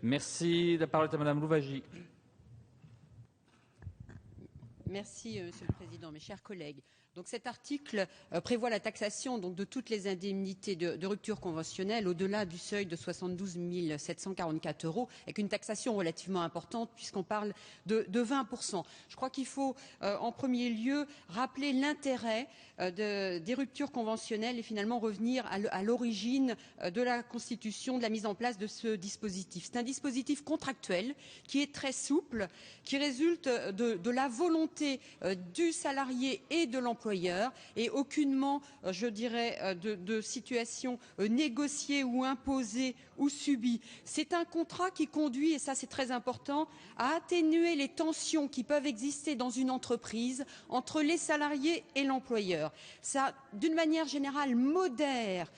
Merci. La parole est à Madame Louwagie. Merci, Monsieur le Président, mes chers collègues. Donc cet article prévoit la taxation donc, de toutes les indemnités de rupture conventionnelle au-delà du seuil de 72 744 €, avec une taxation relativement importante puisqu'on parle de 20%. Je crois qu'il faut en premier lieu rappeler l'intérêt des ruptures conventionnelles et finalement revenir à l'origine de la constitution, de la mise en place de ce dispositif. C'est un dispositif contractuel qui est très souple, qui résulte de la volonté du salarié et de l'employeur et aucunement, je dirais, de situation négociée ou imposée ou subie. C'est un contrat qui conduit, et ça c'est très important, à atténuer les tensions qui peuvent exister dans une entreprise entre les salariés et l'employeur. Ça, d'une manière générale, modère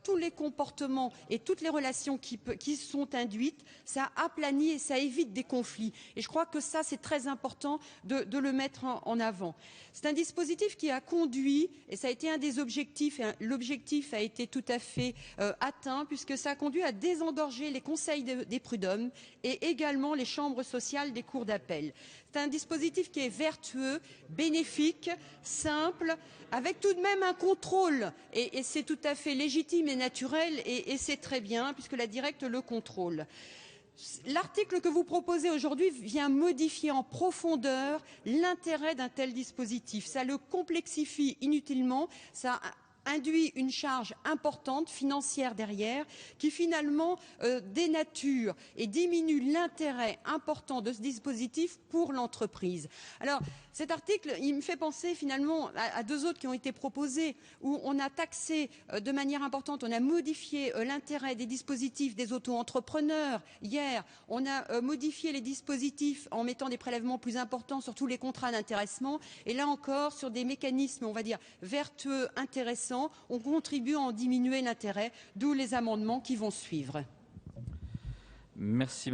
tous les comportements et toutes les relations qui sont induites. Ça aplanit et ça évite des conflits. Et je crois que ça, c'est très important de le mettre en avant. C'est un dispositif qui a conduit, et ça a été un des objectifs, et l'objectif a été tout à fait atteint, puisque ça a conduit à désengorger les conseils des prud'hommes et également les chambres sociales des cours d'appel. C'est un dispositif qui est vertueux, bénéfique, simple, avec tout de même un contrôle, et c'est tout à fait légitime et naturel, et c'est très bien, puisque la directe le contrôle. L'article que vous proposez aujourd'hui vient modifier en profondeur l'intérêt d'un tel dispositif. Ça le complexifie inutilement, ça induit une charge importante financière derrière qui finalement dénature et diminue l'intérêt important de ce dispositif pour l'entreprise. Alors cet article, il me fait penser finalement à deux autres qui ont été proposés où on a taxé de manière importante, on a modifié l'intérêt des dispositifs des auto-entrepreneurs. Hier, on a modifié les dispositifs en mettant des prélèvements plus importants sur tous les contrats d'intéressement et là encore sur des mécanismes, on va dire, vertueux, intéressants. On contribue à en diminuer l'intérêt, d'où les amendements qui vont suivre. Merci.